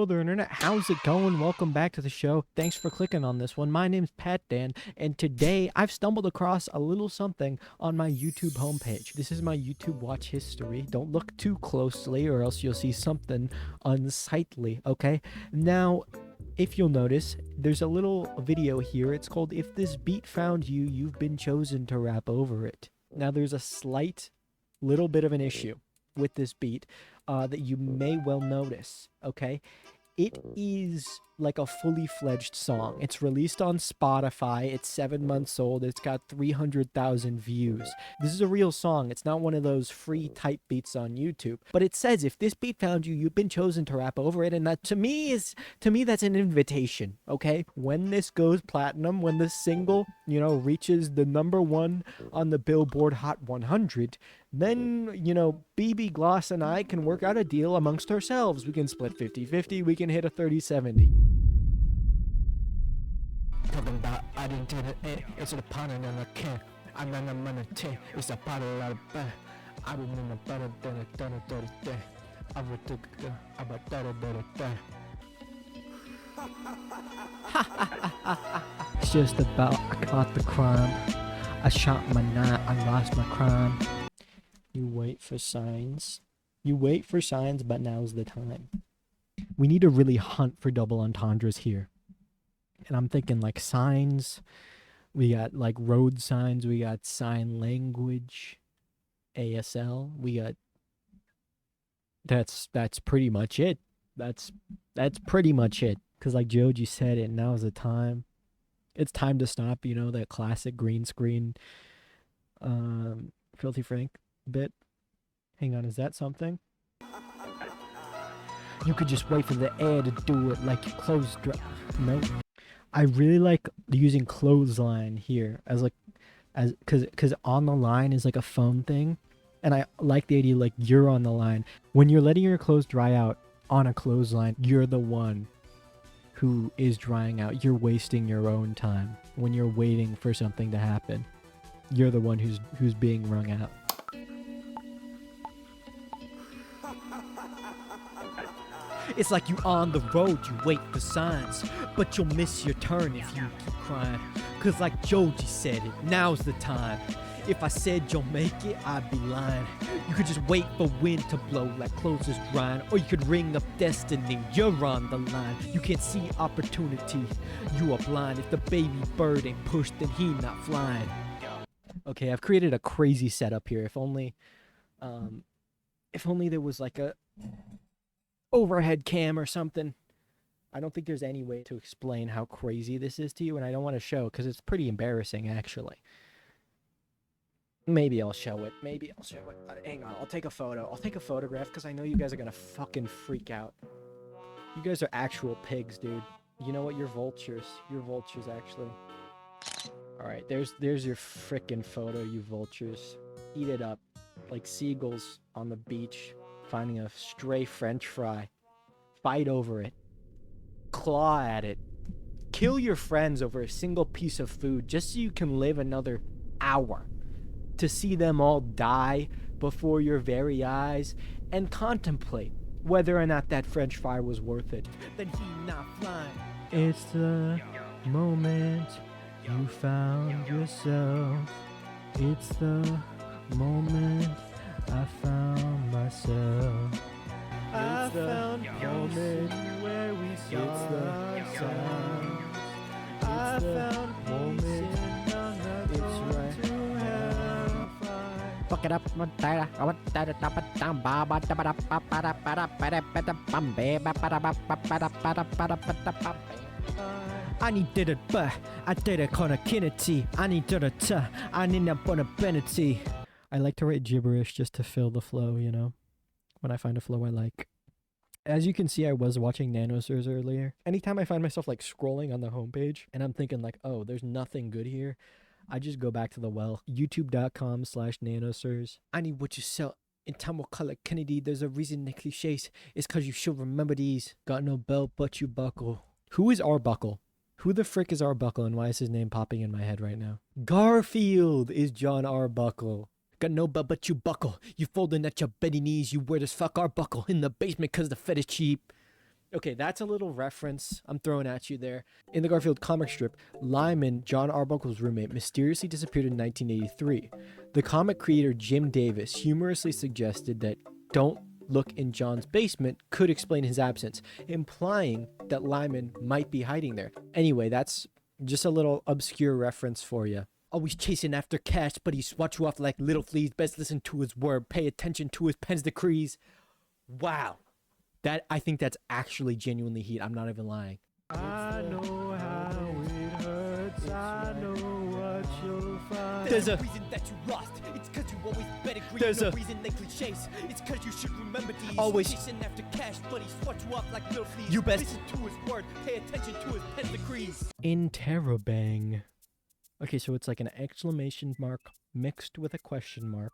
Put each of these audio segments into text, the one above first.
there, internet. How's it going? Welcome back to the show. Thanks for clicking on this one. My name's Pat Dan, and today I've stumbled across a little something on my YouTube homepage. This is my YouTube watch history. Don't look too closely or else you'll see something unsightly, okay? Now, if you'll notice, there's a little video here. It's called If This Beat Found You, You've Been Chosen to Rap Over It. Now, there's a slight little bit of an issue with this beat that you may well notice, okay? It is like a fully fledged song. It's released on Spotify. It's 7 months old. It's got 300,000 views. This is a real song. It's not one of those free type beats on YouTube. But it says, if this beat found you, you've been chosen to rap over it. And that to me that's an invitation, okay? When this goes platinum, when this single, reaches the /1 on the Billboard Hot 100, then, BB Gloss and I can work out a deal amongst ourselves. We can split 50-50. We can hit a 30-70. Talking about I didn't tell it, it's a pun and a can. I'm not a money tea, it's a pot of lot of better. I don't know better than a done a dirty day. I would take a about better. It's just about I caught the crime. I shot my knot, I lost my crime. You wait for signs. You wait for signs, but now's the time. We need to really hunt for double entendres here. And I'm thinking like signs. We got like road signs. We got sign language. ASL. We got... That's pretty much it. That's pretty much it. Because like Joji said it, now's the time. It's time to stop, that classic green screen Filthy Frank bit. Hang on, is that something? You could just wait for the air to do it like your clothes drop. Nope. I really like using clothesline here because on the line is like a phone thing, and I like the idea like you're on the line. When you're letting your clothes dry out on a clothesline, you're the one who is drying out. You're wasting your own time when you're waiting for something to happen. You're the one who's being wrung out. It's like you on the road, you wait for signs, but you'll miss your turn if you keep crying. Cause like Joji said it, now's the time. If I said you'll make it, I'd be lying. You could just wait for wind to blow like clothes is drying, or you could ring up destiny, you're on the line. You can't see opportunity, you are blind. If the baby bird ain't pushed, then he not flying. Okay, I've created a crazy setup here. If only there was like a overhead cam or something. I don't think there's any way to explain how crazy this is to you, and I don't want to show because it's pretty embarrassing actually. Maybe I'll show it. Hang on, I'll take a photo. I'll take a photograph because I know you guys are gonna fucking freak out. You guys are actual pigs, dude. You know what? You're vultures. You're vultures, actually. Alright, there's your frickin' photo, you vultures. Eat it up. Like seagulls on the beach, finding a stray French fry. Fight over it. Claw at it. Kill your friends over a single piece of food just so you can live another hour. To see them all die before your very eyes and contemplate whether or not that French fry was worth it. Then he not flying. It's the moment you found yourself. It's the moment I found myself. I found moment where we saw ourselves. I found moment. It's right. Fuck it up. I need it, but I did it on a kinety. I need it, I need a bonability. I like to write gibberish just to fill the flow, when I find a flow I like. As you can see, I was watching Nanosers earlier. Anytime I find myself like scrolling on the homepage and I'm thinking like, oh, there's nothing good here, I just go back to the well. YouTube.com/nanosers. I need what you sell in time will color Kennedy. There's a reason the cliches. It's cause you should remember these. Got no belt but you buckle. Who is Arbuckle? Who the frick is Arbuckle and why is his name popping in my head right now? Garfield is John Arbuckle. Got no belt but you buckle. You folding at your Betty knees. You weird as fuck Arbuckle in the basement cause the fed is cheap. Okay, that's a little reference I'm throwing at you there. In the Garfield comic strip, Lyman, John Arbuckle's roommate, mysteriously disappeared in 1983. The comic creator Jim Davis humorously suggested that "Don't look in John's basement" could explain his absence, implying that Lyman might be hiding there. Anyway, that's just a little obscure reference for you. Always chasing after cash, but he swats you off like little fleas. Best listen to his word, pay attention to his pen's decrees. Wow. I think that's actually genuinely heat. I'm not even lying. I know how it hurts. I know what you'll find. There's a reason that you lost. It's cause you always better agree. There's no a reason they cliches. It's cause you should remember these. Always chasing after cash, but he swats you up like little fleas. You best listen to his word, pay attention to his pen decrees. interrobang. Okay, so it's like an exclamation mark mixed with a question mark.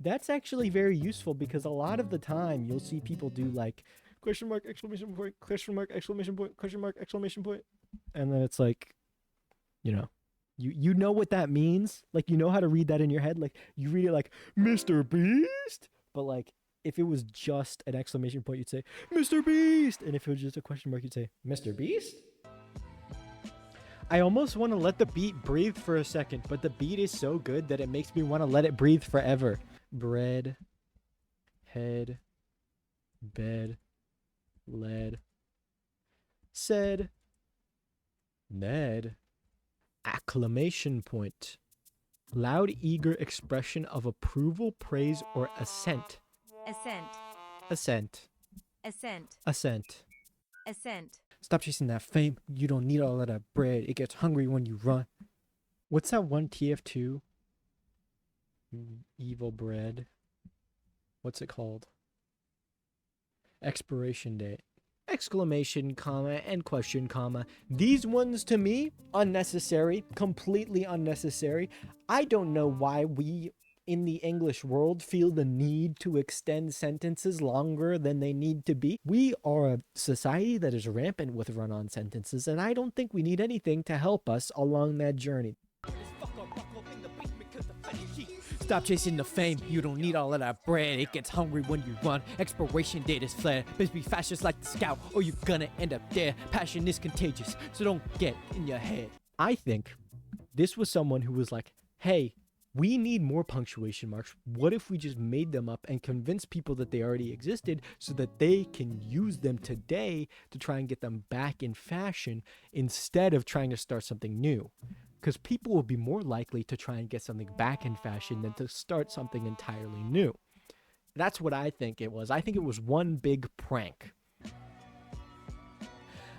That's actually very useful because a lot of the time you'll see people do like question mark, exclamation point, question mark, exclamation point, question mark, exclamation point. And then it's like, you know what that means? Like, you know how to read that in your head? Like, you read it like, Mr. Beast? But like, if it was just an exclamation point, you'd say, Mr. Beast! And if it was just a question mark, you'd say, Mr. Beast? I almost want to let the beat breathe for a second, but the beat is so good that it makes me want to let it breathe forever. Bread, head, bed, lead, said, Ned. Acclamation point. Loud, eager expression of approval, praise, or assent. Assent. Assent. Assent. Assent. Assent. Stop chasing that fame. You don't need all of that bread. It gets hungry when you run. What's that one TF2? Evil bread. What's it called? Expiration date. Exclamation, comma, and question, comma. These ones to me, unnecessary. Completely unnecessary. I don't know why we in the English world feel the need to extend sentences longer than they need to be. We are a society that is rampant with run-on sentences, and I don't think we need anything to help us along that journey. Stop chasing the fame, you don't need all of that bread. It gets hungry when you run. Expiration date is fled. Best be fast just like the scout, or you're gonna end up there. Passion is contagious, so don't get in your head. I think this was someone who was like, hey, we need more punctuation marks. What if we just made them up and convinced people that they already existed so that they can use them today to try and get them back in fashion instead of trying to start something new? Because people will be more likely to try and get something back in fashion than to start something entirely new. That's what I think it was. I think it was one big prank.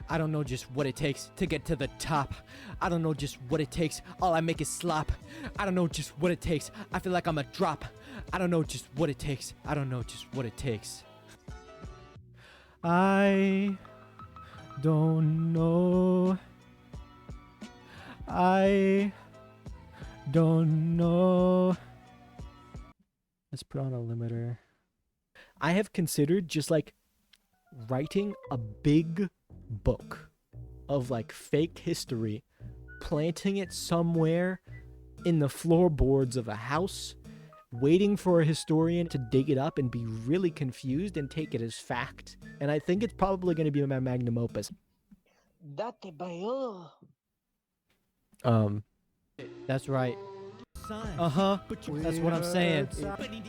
I don't know just what it takes to get to the top. I don't know just what it takes. All I make is slop. I don't know just what it takes. I feel like I'm a drop. I don't know just what it takes. I don't know just what it takes. I don't know. I don't know. Let's put on a limiter. I have considered just like writing a big book of like fake history, planting it somewhere in the floorboards of a house, waiting for a historian to dig it up and be really confused and take it as fact. And I think it's probably going to be my magnum opus. Date bayo. That's right. Uh-huh. That's what I'm saying.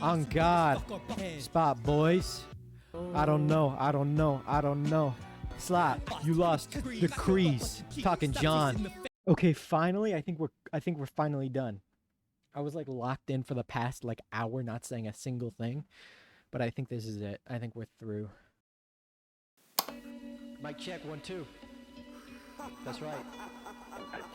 On God. Spot, boys. I don't know. Slap, you lost the crease. Talking John. Okay, finally, I think we're finally done. I was like locked in for the past like hour not saying a single thing, but I think this is it. I think we're through. Mic check 1 2. That's right.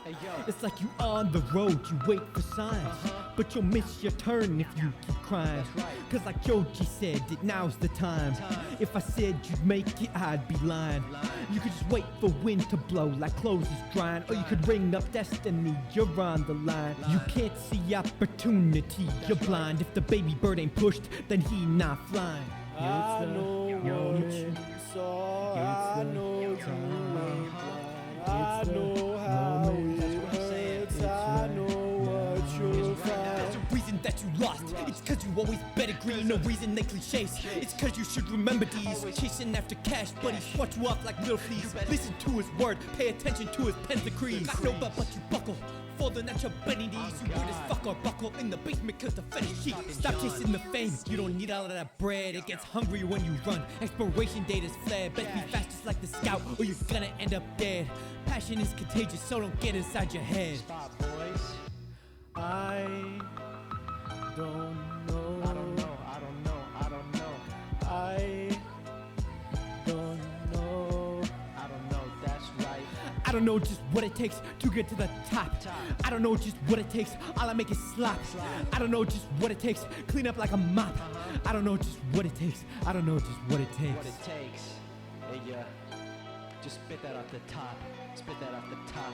Hey yo. It's like you on the road, you wait for signs, but you'll miss your turn if you keep crying. That's right. Cause like Yoji said, that now's the time. If I said you'd make it, I'd be lying. You could just wait for wind to blow like clothes is drying, or you could ring up destiny, you're on the line. You can't see opportunity, you're blind. If the baby bird ain't pushed, then he not flying. I know what you saw. I know you ain't blind. I know how it hurts. I know what you'll find. There's a reason that you lost. It's It's cause you always better green, no reason they cliches. It's cause you should remember these. Chasing after cash, but he swats you off like little fleas. Listen to his word, pay attention to his pen's decrees. Got no but you buckle, falling at your bending knees. You weird as fuck or buckle in the basement cause the fetish sheet. Stop chasing the fame, you don't need all of that bread. It gets hungry when you run, expiration date is flared. Best be fast just like the scout or you're gonna end up dead. Passion is contagious, so don't get inside your head. Stop, boys. I don't know. I don't know. I don't know. I don't know. I don't know. I don't know. That's right. I don't know just what it takes to get to the top. I don't know just what it takes, all I make is slop. I don't know just what it takes, clean up like a mop. I don't know just what it takes, I don't know just what it takes. What it takes. Hey, just spit that off the top. Spit that off the top.